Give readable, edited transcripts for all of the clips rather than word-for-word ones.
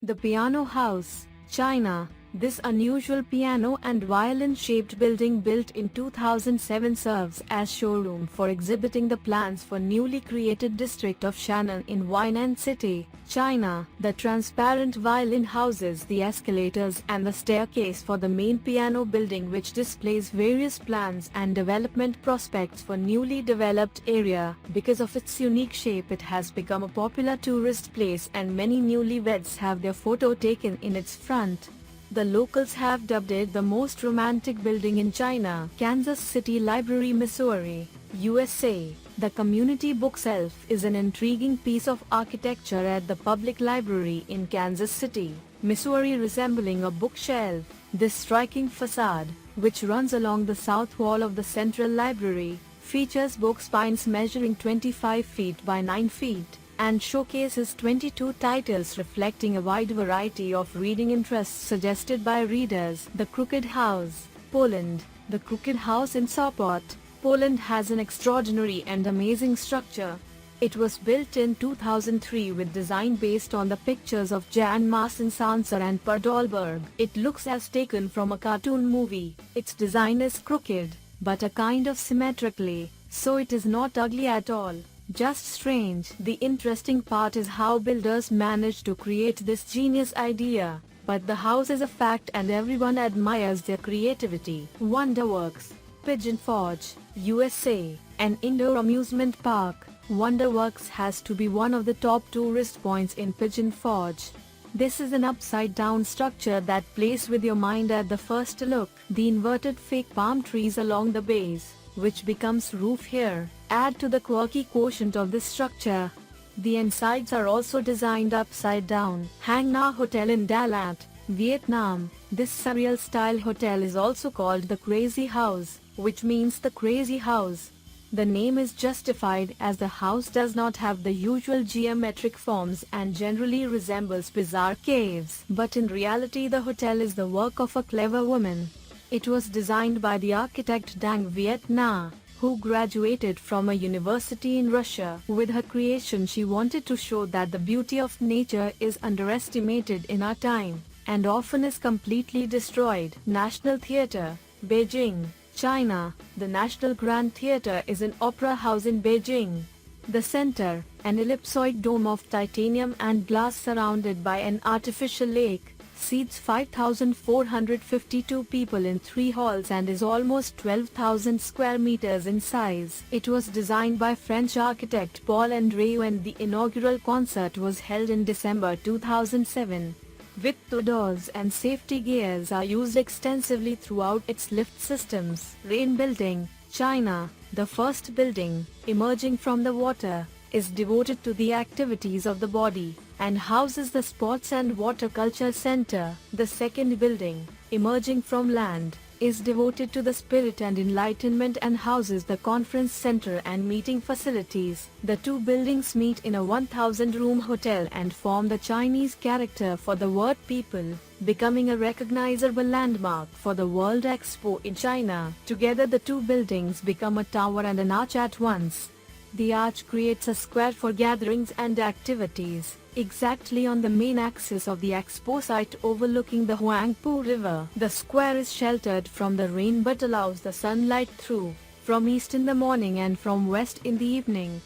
The Piano House, China. This unusual piano and violin-shaped building built in 2007 serves as showroom for exhibiting the plans for newly created district of Shannon in Huainan City, China. The transparent violin houses the escalators and the staircase for the main piano building, which displays various plans and development prospects for newly developed area. Because of its unique shape, it has become a popular tourist place and many newlyweds have their photo taken in its front. The locals have dubbed it the most romantic building in China. Kansas City Library, Missouri, USA. The community bookshelf is an intriguing piece of architecture at the public library in Kansas City, Missouri, resembling a bookshelf. This striking facade, which runs along the south wall of the central library, features book spines measuring 25 feet by 9 feet. And showcases 22 titles reflecting a wide variety of reading interests suggested by readers. The Crooked House, Poland. The Crooked House in Sopot, Poland has an extraordinary and amazing structure. It was built in 2003 with design based on the pictures of Jan Marcin Sanser and Per Dahlberg. It looks as taken from a cartoon movie. Its design is crooked, but a kind of symmetrically, so it is not ugly at all. Just strange. The interesting part is how builders managed to create this genius idea. But the house is a fact and everyone admires their creativity. Wonderworks, Pigeon Forge, USA. An indoor amusement park, Wonderworks has to be one of the top tourist points in Pigeon Forge. This is an upside-down structure that plays with your mind at the first look. The inverted fake palm trees along the base, which becomes roof here, add to the quirky quotient of this structure. The insides are also designed upside down. Hang Na Hotel in Dalat, Vietnam. This surreal style hotel is also called the Crazy House, which means the crazy house. The name is justified as the house does not have the usual geometric forms and generally resembles bizarre caves. But in reality, the hotel is the work of a clever woman. It was designed by the architect Dang Viet Na, who graduated from a university in Russia. With her creation, she wanted to show that the beauty of nature is underestimated in our time, and often is completely destroyed. National Theatre, Beijing, China. The National Grand Theatre is an opera house in Beijing. The center, an ellipsoid dome of titanium and glass surrounded by an artificial lake, seats 5,452 people in 3 halls and is almost 12,000 square meters in size. It was designed by French architect Paul Andreu and the inaugural concert was held in December 2007. With doors and safety gears are used extensively throughout its lift systems. Rain Building, China. The first building, emerging from the water, is devoted to the activities of the body, and houses the Sports and Water Culture Center. The second building, emerging from land, is devoted to the spirit and enlightenment and houses the conference center and meeting facilities. The two buildings meet in a 1,000-room hotel and form the Chinese character for the word people, becoming a recognizable landmark for the World Expo in China. Together the two buildings become a tower and an arch at once. The arch creates a square for gatherings and activities, exactly on the main axis of the expo site overlooking the Huangpu River. The square is sheltered from the rain but allows the sunlight through, from east in the morning and from west in the evening.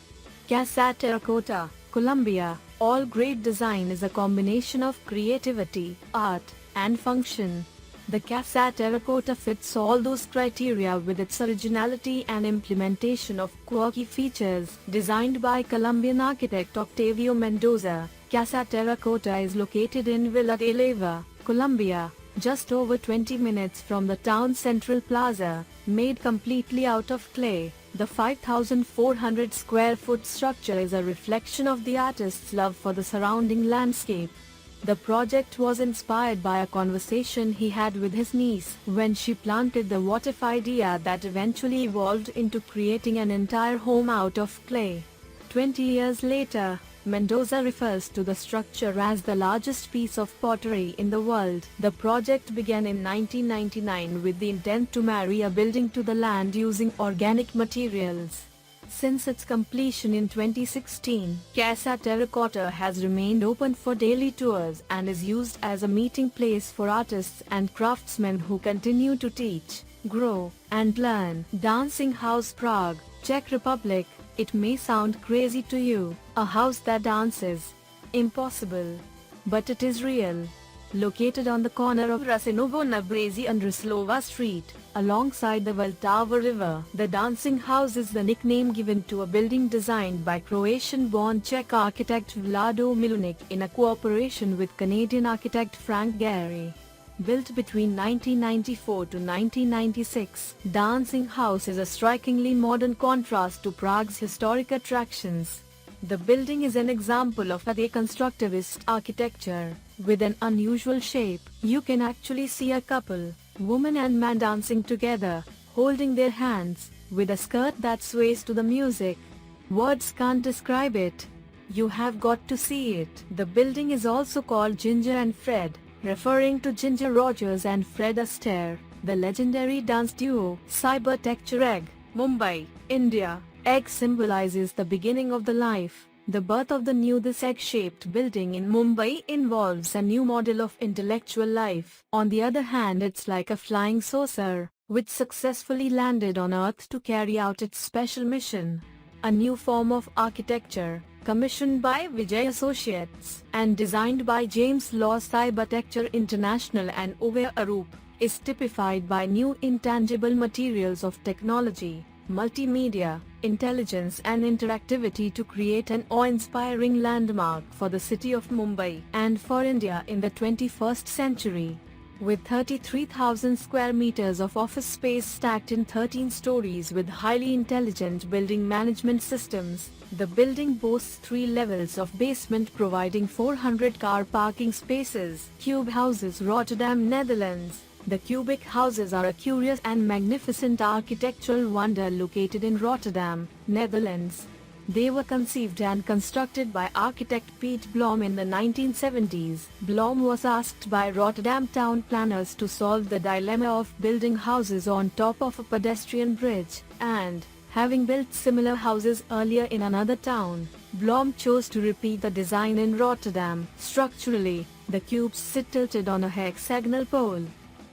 Casa Terracotta, Colombia. All great design is a combination of creativity, art, and function. The Casa Terracotta fits all those criteria with its originality and implementation of quirky features. Designed by Colombian architect Octavio Mendoza, Casa Terracotta is located in Villa de Leyva, Colombia, just over 20 minutes from the town's central plaza. Made completely out of clay, the 5,400 square foot structure is a reflection of the artist's love for the surrounding landscape. The project was inspired by a conversation he had with his niece when she planted the what-if idea that eventually evolved into creating an entire home out of clay. 20 years later, Mendoza refers to the structure as the largest piece of pottery in the world. The project began in 1999 with the intent to marry a building to the land using organic materials. Since its completion in 2016, Casa Terracotta has remained open for daily tours and is used as a meeting place for artists and craftsmen who continue to teach, grow, and learn. Dancing House Prague, Czech Republic. It may sound crazy to you, a house that dances. Impossible. But it is real. Located on the corner of Rasinovo na Brezi and Rislova Street, alongside the Vltava River, the Dancing House is the nickname given to a building designed by Croatian-born Czech architect Vlado Milunik in a cooperation with Canadian architect Frank Gehry. Built between 1994 to 1996, Dancing House is a strikingly modern contrast to Prague's historic attractions. The building is an example of a deconstructivist architecture. With an unusual shape, you can actually see a couple, woman and man, dancing together, holding their hands, with a skirt that sways to the music. Words can't describe it. You have got to see it. The building is also called Ginger and Fred, referring to Ginger Rogers and Fred Astaire, the legendary dance duo. Cybertecture Egg, Mumbai, India. Egg symbolizes the beginning of the life. The birth of the new. This egg-shaped building in Mumbai involves a new model of intellectual life. On the other hand, it's like a flying saucer, which successfully landed on Earth to carry out its special mission. A new form of architecture, commissioned by Vijay Associates and designed by James Law Cybertecture International and Uwe Arup, is typified by new intangible materials of technology, multimedia, intelligence and interactivity to create an awe-inspiring landmark for the city of Mumbai and for India in the 21st century. With 33,000 square meters of office space stacked in 13 stories with highly intelligent building management systems, the building boasts 3 levels of basement providing 400 car parking spaces. Cube Houses, Rotterdam, Netherlands. The cubic houses are a curious and magnificent architectural wonder located in Rotterdam, Netherlands. They were conceived and constructed by architect Piet Blom in the 1970s. Blom was asked by Rotterdam town planners to solve the dilemma of building houses on top of a pedestrian bridge, and, having built similar houses earlier in another town, Blom chose to repeat the design in Rotterdam. Structurally, the cubes sit tilted on a hexagonal pole.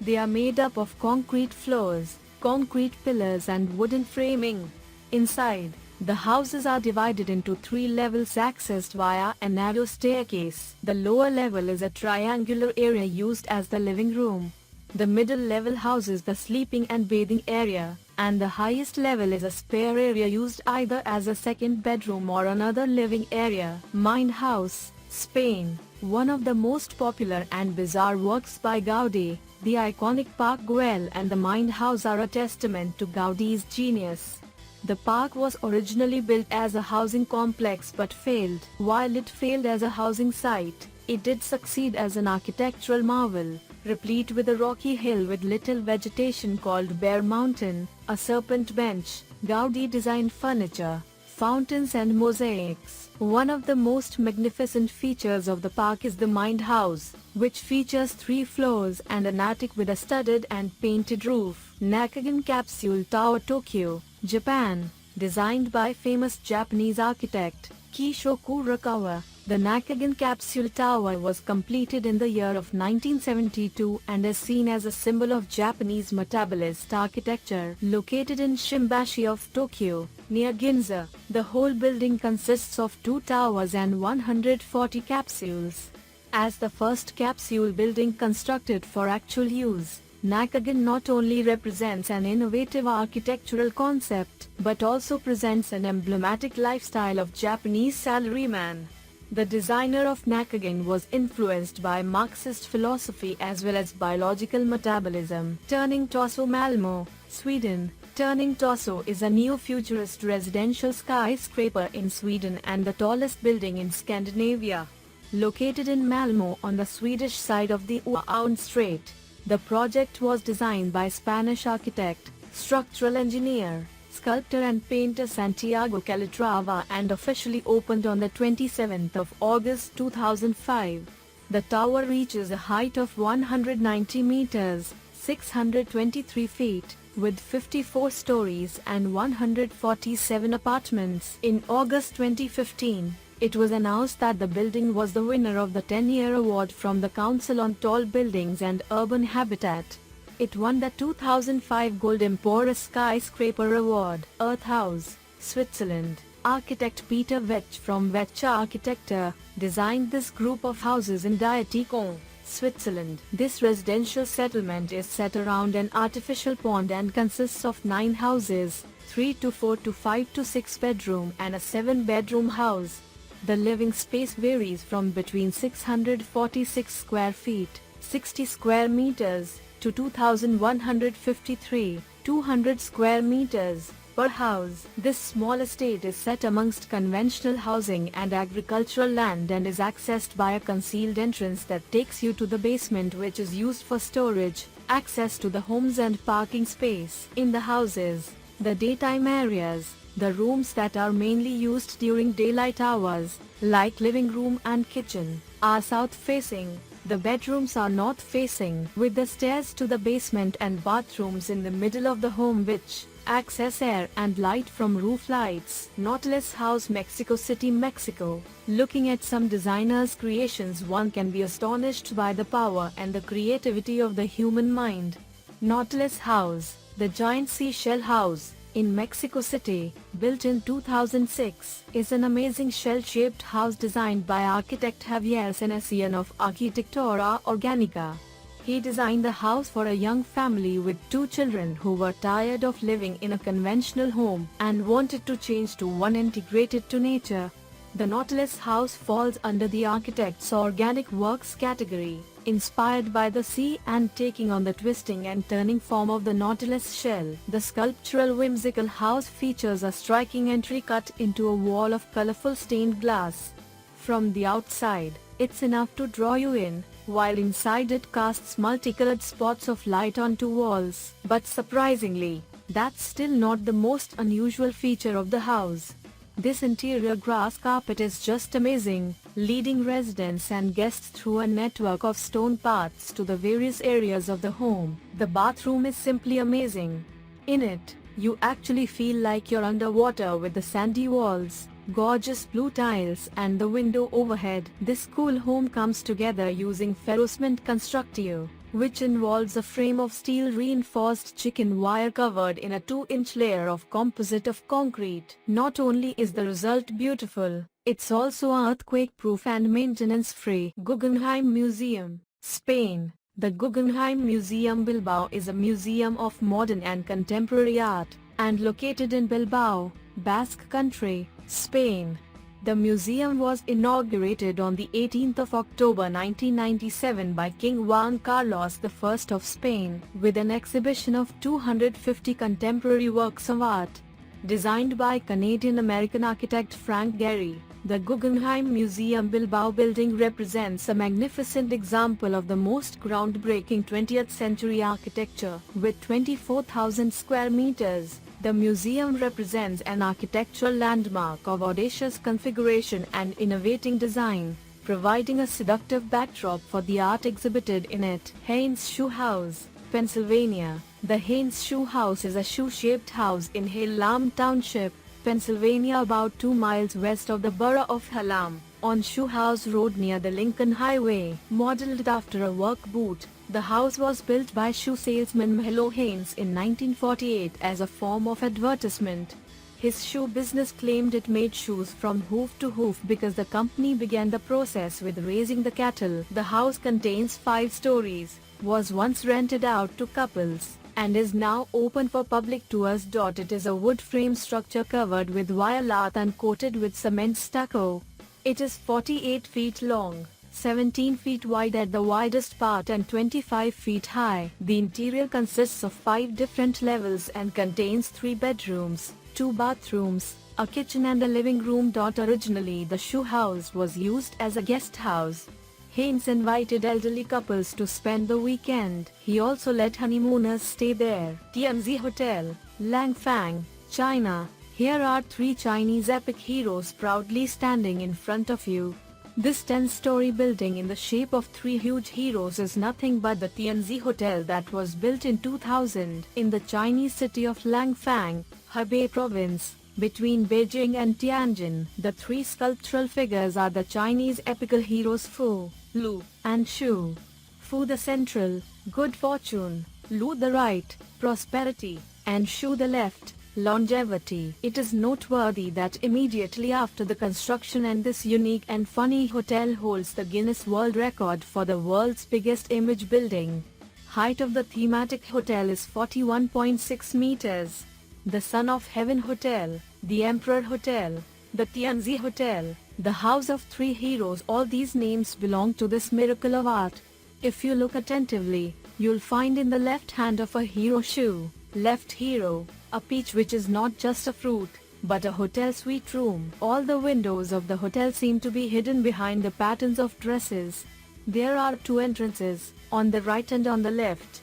They are made up of concrete floors, concrete pillars and wooden framing. Inside, the houses are divided into 3 levels accessed via a narrow staircase. The lower level is a triangular area used as the living room. The middle level houses the sleeping and bathing area, and the highest level is a spare area used either as a second bedroom or another living area. Mind House, Spain. One of the most popular and bizarre works by Gaudi, the iconic Park Güell and the Mind House are a testament to Gaudi's genius. The park was originally built as a housing complex but failed. While it failed as a housing site, it did succeed as an architectural marvel, replete with a rocky hill with little vegetation called Bear Mountain, a serpent bench. Gaudi designed furniture, fountains and mosaics. One of the most magnificent features of the park is the Mind House, which features 3 floors and an attic with a studded and painted roof. Nakagin Capsule Tower, Tokyo, Japan. Designed by famous Japanese architect Kisho Kurokawa, the Nakagin Capsule Tower was completed in the year of 1972 and is seen as a symbol of Japanese metabolist architecture. Located in Shimbashi of Tokyo, near Ginza, the whole building consists of 2 towers and 140 capsules. As the first capsule building constructed for actual use, Nakagin not only represents an innovative architectural concept, but also presents an emblematic lifestyle of Japanese salaryman. The designer of Nakagin was influenced by Marxist philosophy as well as biological metabolism. Turning Torso, Malmö, Sweden. Turning Torso is a neo-futurist residential skyscraper in Sweden and the tallest building in Scandinavia. Located in Malmö on the Swedish side of the Oaun Strait, the project was designed by Spanish architect, structural engineer, sculptor and painter Santiago Calatrava and officially opened on the 27th of August 2005. The tower reaches a height of 190 meters, 623 feet, with 54 stories and 147 apartments. In August 2015, it was announced that the building was the winner of the 10-year award from the Council on Tall Buildings and Urban Habitat. It won the 2005 Gold Empore Skyscraper Award. Earth House, Switzerland. Architect Peter Vetsch from Vetsch Architektur designed this group of houses in Dietikon, Switzerland. This residential settlement is set around an artificial pond and consists of 9 houses, 3 to 4 to 5 to 6 bedroom and a 7-bedroom house. The living space varies from between 646 square feet, 60 square meters, to 2,153, 200 square meters, per house. This small estate is set amongst conventional housing and agricultural land and is accessed by a concealed entrance that takes you to the basement, which is used for storage, access to the homes and parking space. In the houses, the daytime areas, the rooms that are mainly used during daylight hours, like living room and kitchen, are south-facing. The bedrooms are north-facing, with the stairs to the basement and bathrooms in the middle of the home which access air and light from roof lights. Nautilus House, Mexico City, Mexico. Looking at some designers' creations, one can be astonished by the power and the creativity of the human mind. Nautilus House, the giant seashell house, in Mexico City, built in 2006, is an amazing shell-shaped house designed by architect Javier Senesian of Arquitectura Organica. He designed the house for a young family with 2 children who were tired of living in a conventional home and wanted to change to one integrated to nature. The Nautilus House falls under the architect's organic works category, inspired by the sea and taking on the twisting and turning form of the Nautilus shell. The sculptural whimsical house features a striking entry cut into a wall of colorful stained glass. From the outside, it's enough to draw you in, while inside it casts multicolored spots of light onto walls. But surprisingly, that's still not the most unusual feature of the house. This interior grass carpet is just amazing, leading residents and guests through a network of stone paths to the various areas of the home. The bathroom is simply amazing. In it, you actually feel like you're underwater with the sandy walls, gorgeous blue tiles and the window overhead. This cool home comes together using Ferrocement Constructio, which involves a frame of steel reinforced chicken wire covered in a 2-inch layer of composite of concrete. Not only is the result beautiful, it's also earthquake-proof and maintenance-free. Guggenheim Museum, Spain. The Guggenheim Museum Bilbao is a museum of modern and contemporary art, and located in Bilbao, Basque Country, Spain. The museum was inaugurated on the 18th of October 1997 by King Juan Carlos I of Spain, with an exhibition of 250 contemporary works of art. Designed by Canadian-American architect Frank Gehry, the Guggenheim Museum Bilbao building represents a magnificent example of the most groundbreaking 20th century architecture. With 24,000 square meters, the museum represents an architectural landmark of audacious configuration and innovating design, providing a seductive backdrop for the art exhibited in it. Haynes Shoe House, Pennsylvania. The Haynes Shoe House is a shoe-shaped house in Hallam Township, Pennsylvania, about 2 miles west of the borough of Hallam, on Shoe House Road near the Lincoln Highway. Modeled after a work boot, the house was built by shoe salesman Milo Haynes in 1948 as a form of advertisement. His shoe business claimed it made shoes from hoof to hoof because the company began the process with raising the cattle. The house contains 5 stories, was once rented out to couples, and is now open for public tours. It is a wood frame structure covered with wire lath and coated with cement stucco. It is 48 feet long, 17 feet wide at the widest part and 25 feet high. The interior consists of 5 different levels and contains 3 bedrooms, 2 bathrooms, a kitchen and a living room. Originally the shoe house was used as a guest house. Haynes invited elderly couples to spend the weekend. He also let honeymooners stay there. TMZ Hotel, Langfang, China. Here are 3 Chinese epic heroes proudly standing in front of you. This 10-story building in the shape of three huge heroes is nothing but the Tianzi Hotel that was built in 2000 in the Chinese city of Langfang, Hebei province, between Beijing and Tianjin. The three sculptural figures are the Chinese epical heroes Fu, Lu, and Shu. Fu the central, good fortune; Lu the right, prosperity; and Shu the left, longevity. It is noteworthy that immediately after the construction and this unique and funny hotel holds the Guinness World Record for the world's biggest image building. Height of the thematic hotel is 41.6 meters. The Son of Heaven Hotel, the Emperor Hotel, the Tianzi Hotel, the House of Three Heroes, all these names belong to this miracle of art. If you look attentively, you'll find in the left hand of a hero Shu, left hero, a peach which is not just a fruit, but a hotel suite room. All the windows of the hotel seem to be hidden behind the patterns of dresses. There are two entrances, on the right and on the left.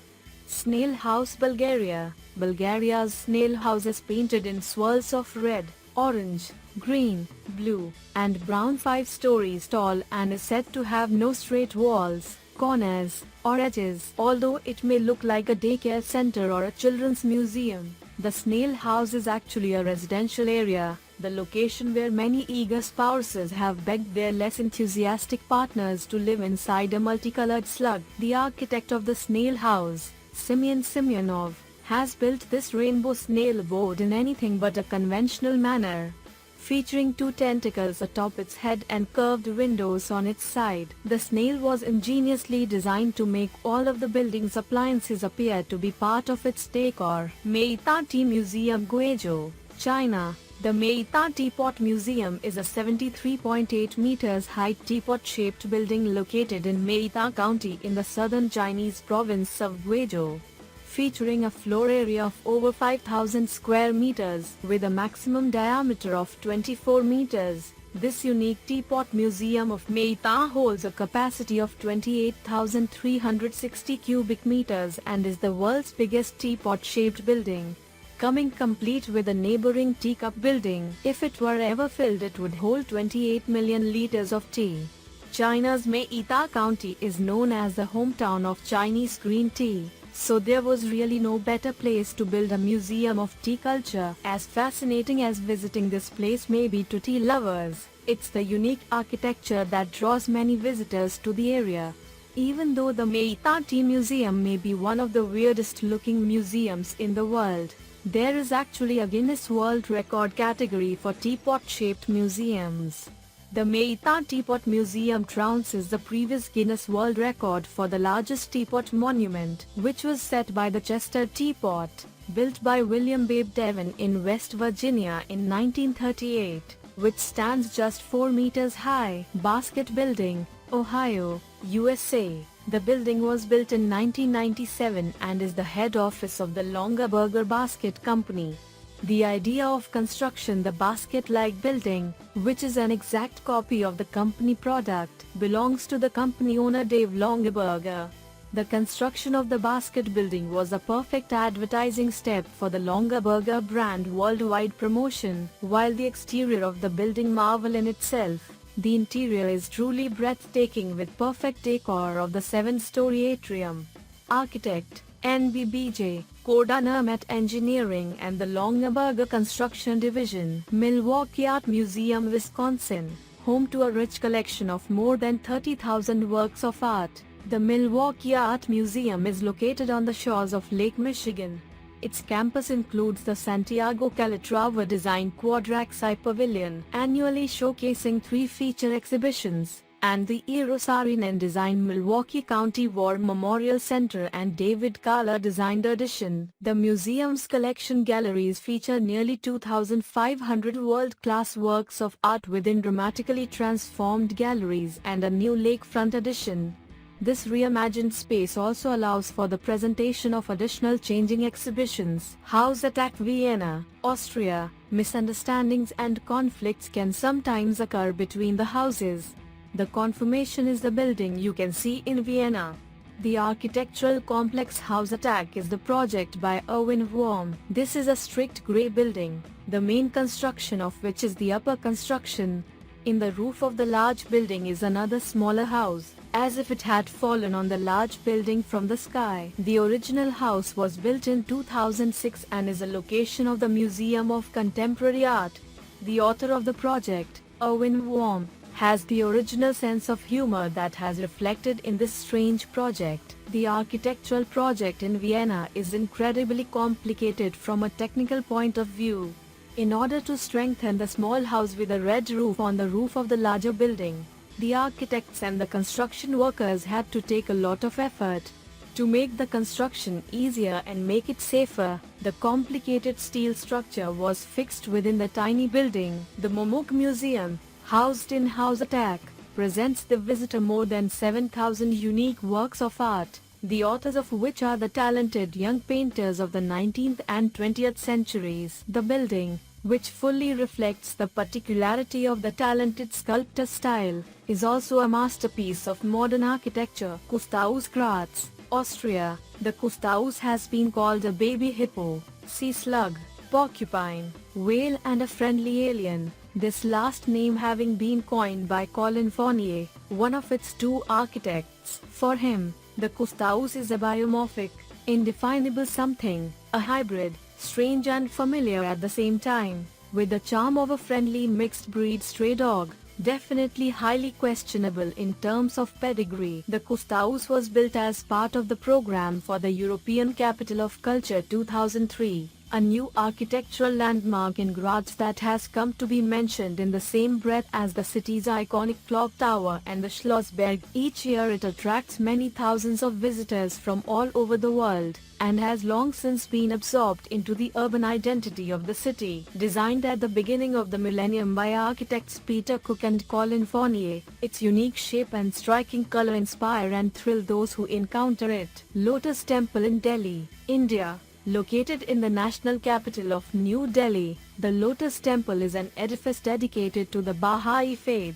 Snail House Bulgaria. Bulgaria's snail house is painted in swirls of red, orange, green, blue, and brown, 5 stories tall, and is said to have no straight walls, corners, or edges. Although it may look like a daycare center or a children's museum, the snail house is actually a residential area, the location where many eager spouses have begged their less enthusiastic partners to live inside a multicolored slug. The architect of the snail house, Simeon Semyonov, has built this rainbow snail abode in anything but a conventional manner. Featuring 2 tentacles atop its head and curved windows on its side, the snail was ingeniously designed to make all of the building's appliances appear to be part of its decor. Meita Tea Museum, Guizhou, China. The Meita Teapot Museum is a 73.8 meters high teapot-shaped building located in Meita County in the southern Chinese province of Guizhou. Featuring a floor area of over 5,000 square meters with a maximum diameter of 24 meters, this unique teapot museum of Meita holds a capacity of 28,360 cubic meters and is the world's biggest teapot-shaped building. Coming complete with a neighboring teacup building, if it were ever filled it would hold 28 million liters of tea. China's Meita County is known as the hometown of Chinese green tea. So there was really no better place to build a museum of tea culture. As fascinating as visiting this place may be to tea lovers, it's the unique architecture that draws many visitors to the area. Even though the Meita Tea Museum may be one of the weirdest looking museums in the world, there is actually a Guinness World Record category for teapot-shaped museums. The Meita Teapot Museum trounces the previous Guinness World Record for the largest teapot monument, which was set by the Chester Teapot, built by William Babe Devon in West Virginia in 1938, which stands just 4 meters high. Basket Building, Ohio, USA. The building was built in 1997 and is the head office of the Longaberger Basket Company. The idea of construction the basket-like building, which is an exact copy of the company product, belongs to the company owner Dave Longaberger. The construction of the basket building was a perfect advertising step for the Longaberger brand worldwide promotion. While the exterior of the building marvel in itself, the interior is truly breathtaking with perfect decor of the 7-story atrium. Architect, NBBJ, Kodanermet Engineering and the Longaberger Construction Division. Milwaukee Art Museum, Wisconsin, home to a rich collection of more than 30,000 works of art. The Milwaukee Art Museum is located on the shores of Lake Michigan. Its campus includes the Santiago Calatrava designed Quadraxi Pavilion, annually showcasing 3 feature exhibitions, and the Eero Saarinen designed Milwaukee County War Memorial Center and David Kahler designed addition. The museum's collection galleries feature nearly 2,500 world-class works of art within dramatically transformed galleries and a new lakefront addition. This reimagined space also allows for the presentation of additional changing exhibitions. House Attack, Vienna, Austria. Misunderstandings and conflicts can sometimes occur between the houses. The confirmation is the building you can see in Vienna. The architectural complex House Attack is the project by Erwin Worm. This is a strict grey building, the main construction of which is the upper construction. In the roof of the large building is another smaller house, as if it had fallen on the large building from the sky. The original house was built in 2006 and is a location of the Museum of Contemporary Art. The author of the project, Erwin Worm, has the original sense of humor that has reflected in this strange project. The architectural project in Vienna is incredibly complicated from a technical point of view. In order to strengthen the small house with a red roof on the roof of the larger building, the architects and the construction workers had to take a lot of effort. To make the construction easier and make it safer, the complicated steel structure was fixed within the tiny building. The Momok Museum, housed in House Attack, presents the visitor more than 7,000 unique works of art, the authors of which are the talented young painters of the 19th and 20th centuries. The building, which fully reflects the particularity of the talented sculptor style, is also a masterpiece of modern architecture. Kunsthaus Graz, Austria. The Kunsthaus has been called a baby hippo, sea slug, porcupine, whale and a friendly alien, this last name having been coined by Colin Fournier, one of its two architects. For him, the Kunsthaus is a biomorphic, indefinable something, a hybrid, strange and familiar at the same time, with the charm of a friendly mixed-breed stray dog, definitely highly questionable in terms of pedigree. The Kunsthaus was built as part of the program for the European Capital of Culture 2003. A new architectural landmark in Graz that has come to be mentioned in the same breath as the city's iconic clock tower and the Schlossberg. Each year it attracts many thousands of visitors from all over the world, and has long since been absorbed into the urban identity of the city. Designed at the beginning of the millennium by architects Peter Cook and Colin Fournier, its unique shape and striking color inspire and thrill those who encounter it. Lotus Temple in Delhi, India. Located in the national capital of New Delhi, the Lotus Temple is an edifice dedicated to the Baha'i faith.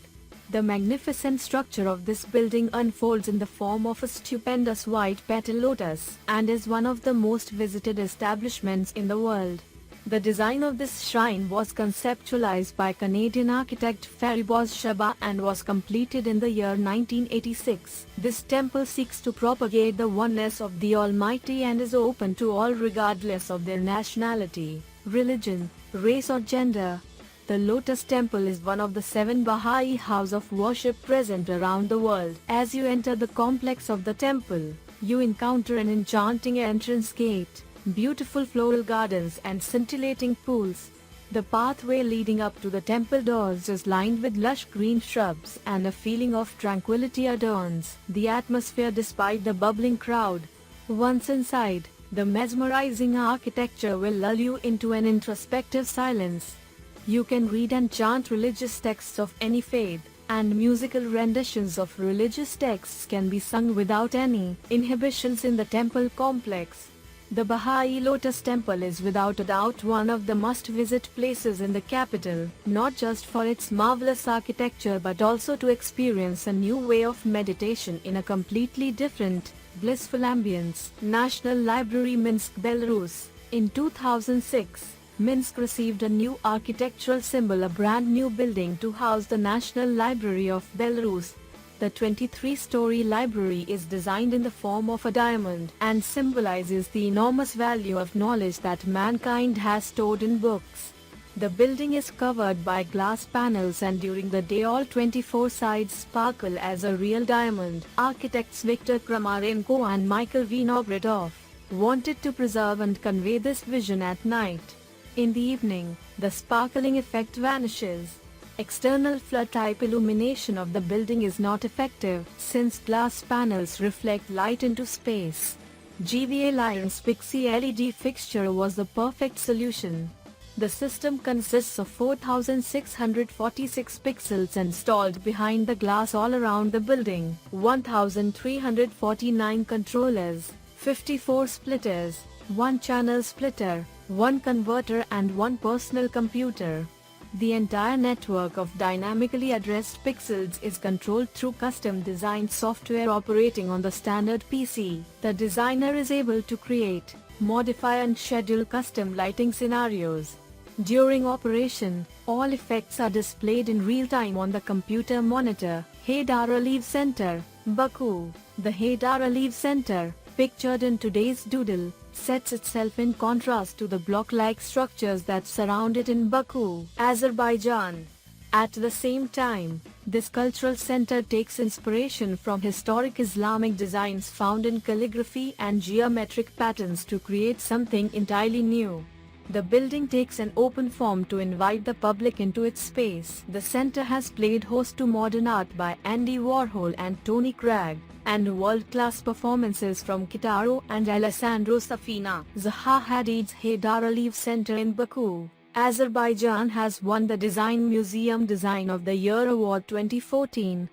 The magnificent structure of this building unfolds in the form of a stupendous white petal lotus, and is one of the most visited establishments in the world. The design of this shrine was conceptualized by Canadian architect Fariboz Shaba and was completed in the year 1986. This temple seeks to propagate the oneness of the Almighty and is open to all regardless of their nationality, religion, race or gender. The Lotus Temple is one of the 7 Baha'i houses of worship present around the world. As you enter the complex of the temple, you encounter an enchanting entrance gate, beautiful floral gardens and scintillating pools. The pathway leading up to the temple doors is lined with lush green shrubs, and a feeling of tranquility adorns the atmosphere despite the bubbling crowd. Once inside, the mesmerizing architecture will lull you into an introspective silence. You can read and chant religious texts of any faith, and musical renditions of religious texts can be sung without any inhibitions in the temple complex. The Baha'i Lotus Temple is without a doubt one of the must-visit places in the capital, not just for its marvelous architecture but also to experience a new way of meditation in a completely different, blissful ambience. National Library Minsk, Belarus. In 2006, Minsk received a new architectural symbol, a brand new building to house the National Library of Belarus. The 23-story library is designed in the form of a diamond and symbolizes the enormous value of knowledge that mankind has stored in books. The building is covered by glass panels and during the day all 24 sides sparkle as a real diamond. Architects Viktor Kramarenko and Michael Vinogradov wanted to preserve and convey this vision at night. In the evening, the sparkling effect vanishes. External flood-type illumination of the building is not effective, since glass panels reflect light into space. GVA Lions Pixie LED fixture was the perfect solution. The system consists of 4,646 pixels installed behind the glass all around the building, 1,349 controllers, 54 splitters, 1 channel splitter, 1 converter and 1 personal computer. The entire network of dynamically addressed pixels is controlled through custom-designed software operating on the standard PC. The designer is able to create, modify and schedule custom lighting scenarios. During operation, all effects are displayed in real time on the computer monitor. Haidar Aliyev Center, Baku. The Haidar Aliyev Center, pictured in today's doodle, sets itself in contrast to the block-like structures that surround it in Baku, Azerbaijan. At the same time, this cultural center takes inspiration from historic Islamic designs found in calligraphy and geometric patterns to create something entirely new. The building takes an open form to invite the public into its space. The center has played host to modern art by Andy Warhol and Tony Craig, and world-class performances from Kitaro and Alessandro Safina. Zaha Hadid's Haidar Aliyev Center in Baku, Azerbaijan has won the Design Museum Design of the Year Award 2014.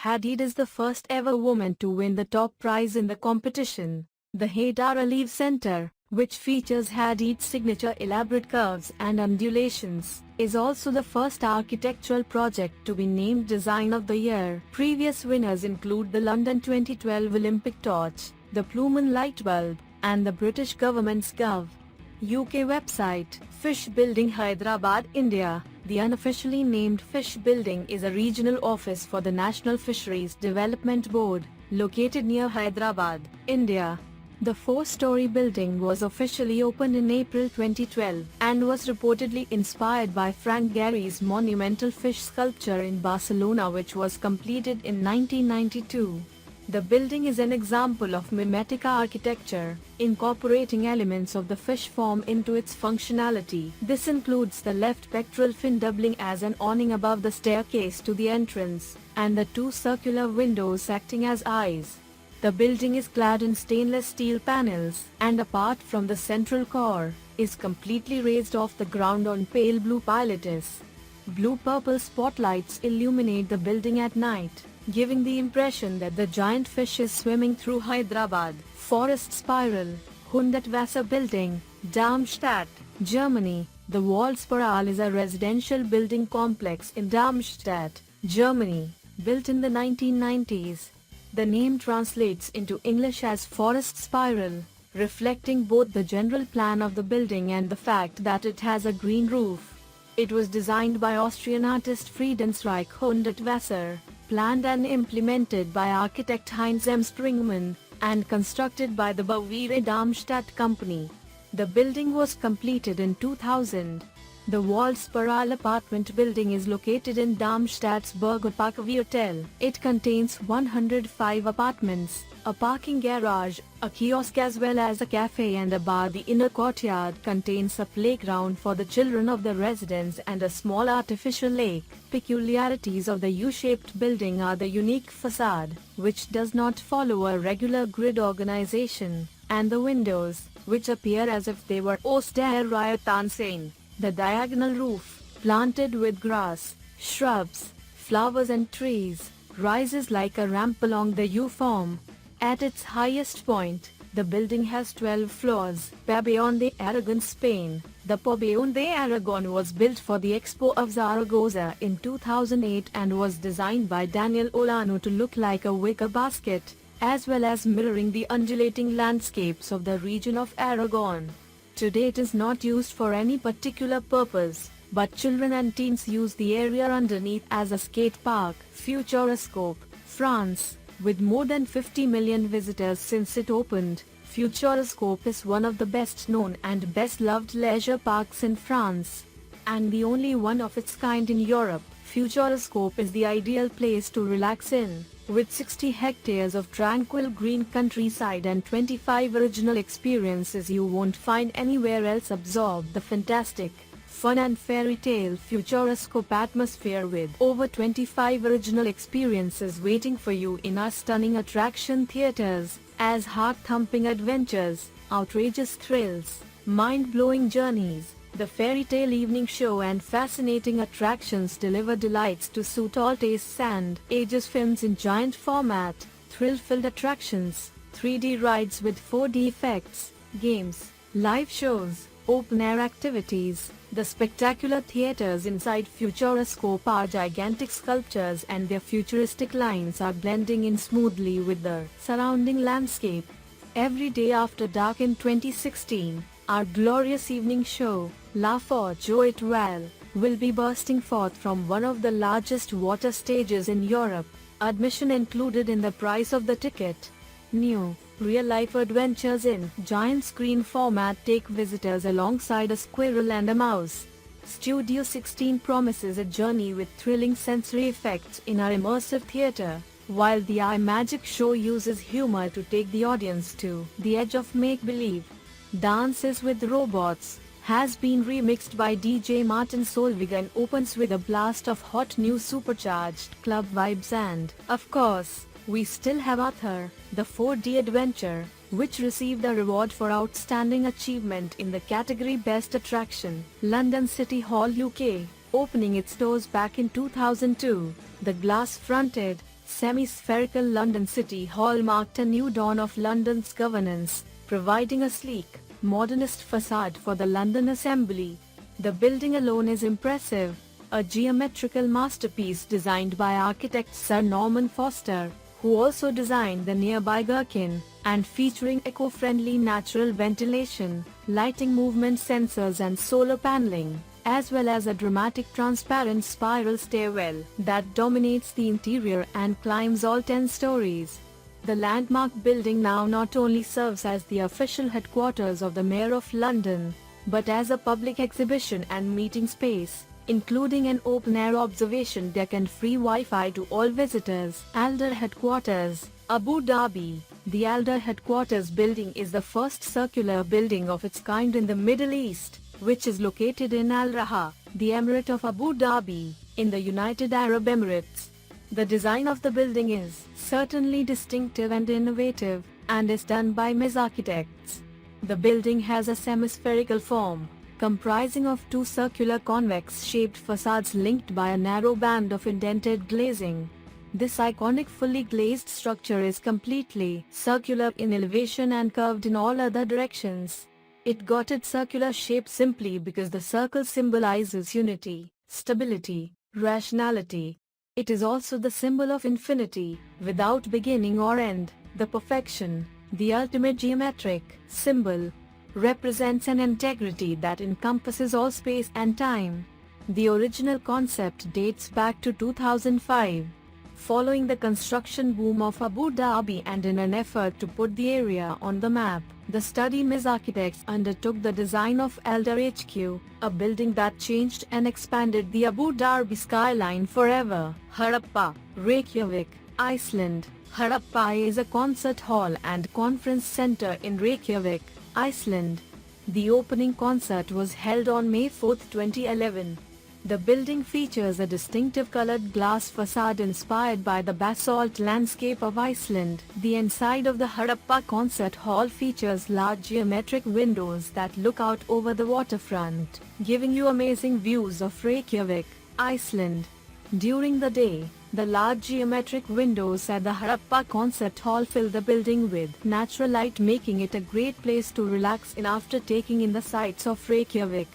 Hadid is the first ever woman to win the top prize in the competition. The Haidar Aliyev Center, which features Hadid's signature elaborate curves and undulations, is also the first architectural project to be named Design of the Year. Previous winners include the London 2012 Olympic Torch, the Plumen light bulb, and the British government's Gov. UK website, Fish Building Hyderabad, India. The unofficially named Fish Building is a regional office for the National Fisheries Development Board, located near Hyderabad, India. The four-story building was officially opened in April 2012 and was reportedly inspired by Frank Gehry's monumental fish sculpture in Barcelona, which was completed in 1992. The building is an example of mimetic architecture, incorporating elements of the fish form into its functionality. This includes the left pectoral fin doubling as an awning above the staircase to the entrance, and the two circular windows acting as eyes. The building is clad in stainless steel panels, and apart from the central core, is completely raised off the ground on pale blue pilates. Blue-purple spotlights illuminate the building at night, giving the impression that the giant fish is swimming through Hyderabad. Forest Spiral, Hundertwasser Building, Darmstadt, Germany. The Waldspiral is a residential building complex in Darmstadt, Germany, built in the 1990s. The name translates into English as Forest Spiral, reflecting both the general plan of the building and the fact that it has a green roof. It was designed by Austrian artist Friedensreich Hundertwasser, planned and implemented by architect Heinz M. Springmann, and constructed by the Bauwerke Darmstadt Company. The building was completed in 2000. The Waldspiral apartment building is located in Darmstadt's Burgerparkviertel. It contains 105 apartments, a parking garage, a kiosk as well as a cafe and a bar. The inner courtyard contains a playground for the children of the residents and a small artificial lake. Peculiarities of the U-shaped building are the unique facade, which does not follow a regular grid organization, and the windows, which appear as if they were Osterreihe. The diagonal roof, planted with grass, shrubs, flowers and trees, rises like a ramp along the U-form. At its highest point, the building has 12 floors. Pabellon de Aragon, Spain. The Pabellon de Aragon was built for the Expo of Zaragoza in 2008 and was designed by Daniel Olano to look like a wicker basket, as well as mirroring the undulating landscapes of the region of Aragon. Today it is not used for any particular purpose, but children and teens use the area underneath as a skate park. Futuroscope, France. With more than 50 million visitors since it opened, Futuroscope is one of the best known and best loved leisure parks in France, and the only one of its kind in Europe. Futuroscope is the ideal place to relax in. With 60 hectares of tranquil green countryside and 25 original experiences you won't find anywhere else, absorb the fantastic, fun and fairy tale Futuroscope atmosphere with over 25 original experiences waiting for you in our stunning attraction theaters, as heart-thumping adventures, outrageous thrills, mind-blowing journeys, the fairy tale evening show and fascinating attractions deliver delights to suit all tastes and ages. Films in giant format, thrill-filled attractions, 3D rides with 4D effects, games, live shows, open-air activities. The spectacular theaters inside Futuroscope are gigantic sculptures and their futuristic lines are blending in smoothly with the surrounding landscape. Every day after dark in 2016, Our glorious evening show, La For Joie Étoile, will be bursting forth from one of the largest water stages in Europe. Admission included in the price of the ticket. New, real-life adventures in giant screen format take visitors alongside a squirrel and a mouse. Studio 16 promises a journey with thrilling sensory effects in our immersive theater, while the iMagic show uses humor to take the audience to the edge of make-believe. Dances with Robots has been remixed by DJ Martin Solveig and opens with a blast of hot new supercharged club vibes, and, of course, we still have Arthur, the 4D adventure, which received a reward for outstanding achievement in the category Best Attraction. London City Hall UK, opening its doors back in 2002, the glass-fronted, semi-spherical London City Hall marked a new dawn of London's governance, providing a sleek, modernist facade for the London Assembly. The building alone is impressive, a geometrical masterpiece designed by architect Sir Norman Foster, who also designed the nearby Gherkin, and featuring eco-friendly natural ventilation, lighting movement sensors and solar paneling, as well as a dramatic transparent spiral stairwell that dominates the interior and climbs all 10 stories. The landmark building now not only serves as the official headquarters of the Mayor of London, but as a public exhibition and meeting space, including an open-air observation deck and free Wi-Fi to all visitors. Alder Headquarters, Abu Dhabi. The Alder Headquarters building is the first circular building of its kind in the Middle East, which is located in Al Raha, the Emirate of Abu Dhabi, in the United Arab Emirates. The design of the building is certainly distinctive and innovative, and is done by Miz Architects. The building has a semi-spherical form, comprising of two circular convex-shaped facades linked by a narrow band of indented glazing. This iconic fully glazed structure is completely circular in elevation and curved in all other directions. It got its circular shape simply because the circle symbolizes unity, stability, rationality. It is also the symbol of infinity, without beginning or end. The perfection, the ultimate geometric symbol, represents an integrity that encompasses all space and time. The original concept dates back to 2005. Following the construction boom of Abu Dhabi and in an effort to put the area on the map, the study Miz Architects undertook the design of Alder HQ, a building that changed and expanded the Abu Dhabi skyline forever. Harappa, Reykjavik, Iceland. Harappa is a concert hall and conference center in Reykjavik, Iceland. The opening concert was held on May 4, 2011. The building features a distinctive colored glass facade inspired by the basalt landscape of Iceland. The inside of the Harappa Concert Hall features large geometric windows that look out over the waterfront, giving you amazing views of Reykjavik, Iceland. During the day, the large geometric windows at the Harappa Concert Hall fill the building with natural light, making it a great place to relax in after taking in the sights of Reykjavik.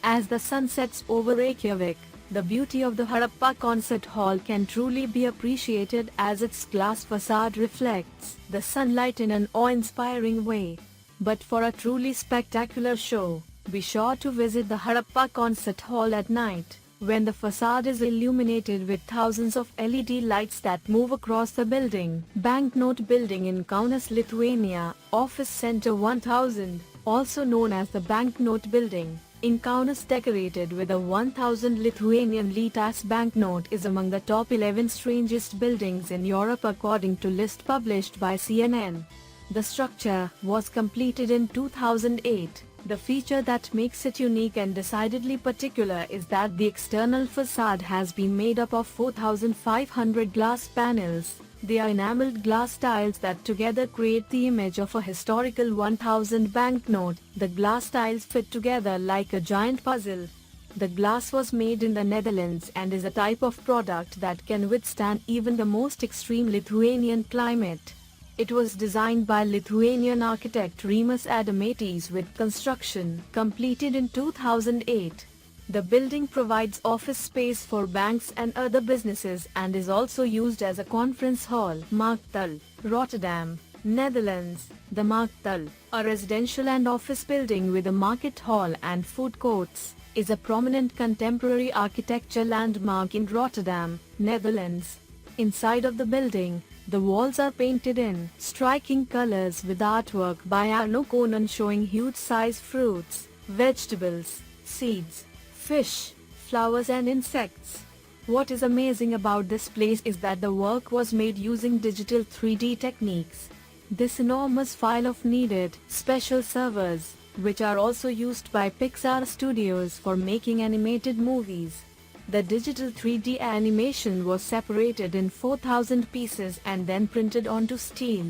As the sun sets over Reykjavik, the beauty of the Harappa Concert Hall can truly be appreciated as its glass facade reflects the sunlight in an awe-inspiring way. But for a truly spectacular show, be sure to visit the Harappa Concert Hall at night, when the facade is illuminated with thousands of LED lights that move across the building. Banknote Building in Kaunas, Lithuania. Office Center 1000, also known as the Banknote Building, in Kaunas, decorated with a 1000 Lithuanian litas banknote, is among the top 11 strangest buildings in Europe according to list published by CNN. The structure was completed in 2008. The feature that makes it unique and decidedly particular is that the external facade has been made up of 4,500 glass panels. They are enameled glass tiles that together create the image of a historical 1000 banknote. The glass tiles fit together like a giant puzzle. The glass was made in the Netherlands and is a type of product that can withstand even the most extreme Lithuanian climate. It was designed by Lithuanian architect Rimas Adomaitis with construction completed in 2008. The building provides office space for banks and other businesses and is also used as a conference hall. Markthal, Rotterdam. Netherlands. The Markthal, a residential and office building with a market hall and food courts, is a prominent contemporary architecture landmark in Rotterdam, Netherlands. Inside of the building, the walls are painted in striking colors with artwork by Arno Koenen showing huge-size fruits, vegetables, seeds, fish, flowers and insects. What is amazing about this place is that the work was made using digital 3D techniques. This enormous file of needed special servers, which are also used by Pixar Studios for making animated movies. The digital 3D animation was separated in 4,000 pieces and then printed onto steel.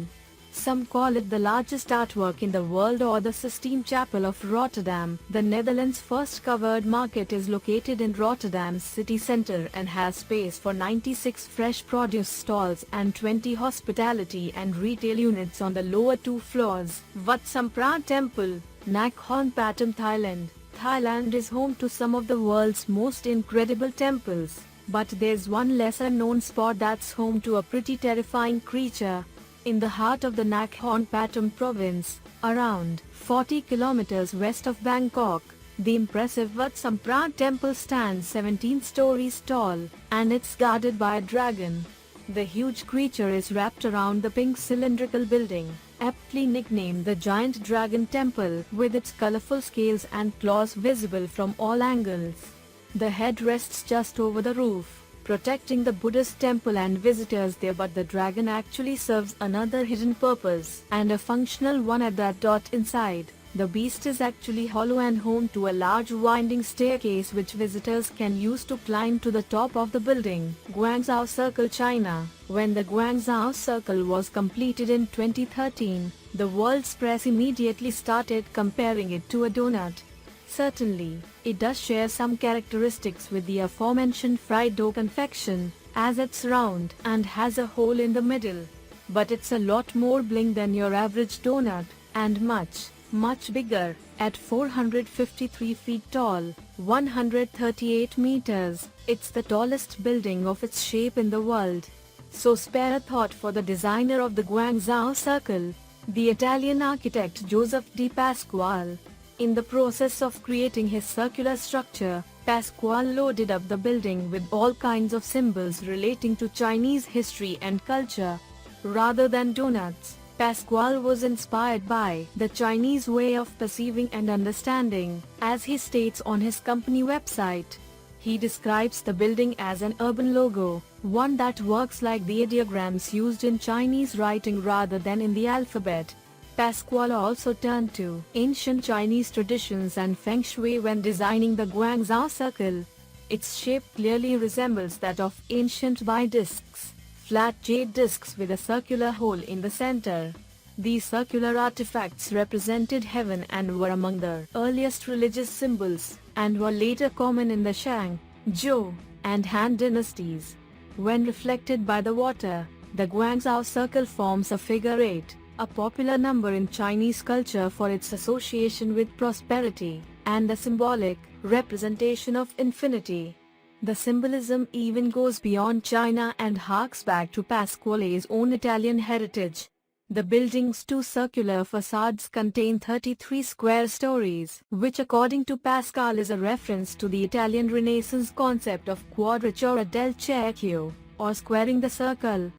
Some call it the largest artwork in the world or the Sistine Chapel of Rotterdam. The Netherlands' first covered market is located in Rotterdam's city center and has space for 96 fresh produce stalls and 20 hospitality and retail units on the lower two floors. Wat Sampra Temple, Nakhon Pathom, Thailand. Thailand is home to some of the world's most incredible temples, but there's one lesser known spot that's home to a pretty terrifying creature. In the heart of the Nakhon Pathom province, around 40 kilometers west of Bangkok, the impressive Wat Sampra temple stands 17 stories tall, and it's guarded by a dragon. The huge creature is wrapped around the pink cylindrical building, aptly nicknamed the Giant Dragon Temple, with its colorful scales and claws visible from all angles. The head rests just over the roof, protecting the Buddhist temple and visitors there, but the dragon actually serves another hidden purpose, and a functional one at that. Inside, the beast is actually hollow and home to a large winding staircase which visitors can use to climb to the top of the building. Guangzhou Circle, China. When the Guangzhou Circle was completed in 2013, the world's press immediately started comparing it to a donut. Certainly, it does share some characteristics with the aforementioned fried dough confection, as it's round and has a hole in the middle. But it's a lot more bling than your average donut, and much bigger. At 453 feet tall, 138 meters, it's the tallest building of its shape in the world. So spare a thought for the designer of the Guangzhou Circle, the Italian architect Joseph Di Pasquale. In the process of creating his circular structure, Pasquale loaded up the building with all kinds of symbols relating to Chinese history and culture. Rather than donuts, Pasquale was inspired by the Chinese way of perceiving and understanding, as he states on his company website. He describes the building as an urban logo, one that works like the ideograms used in Chinese writing rather than in the alphabet. Pasquale also turned to ancient Chinese traditions and Feng Shui when designing the Guangzhou Circle. Its shape clearly resembles that of ancient Bai discs, flat jade discs with a circular hole in the center. These circular artifacts represented heaven and were among the earliest religious symbols, and were later common in the Shang, Zhou, and Han dynasties. When reflected by the water, the Guangzhou Circle forms a figure 8. A popular number in Chinese culture for its association with prosperity, and the symbolic representation of infinity. The symbolism even goes beyond China and harks back to Pasquale's own Italian heritage. The building's two circular facades contain 33 square stories, which according to Pasquale is a reference to the Italian Renaissance concept of quadratura del cerchio, or squaring the circle.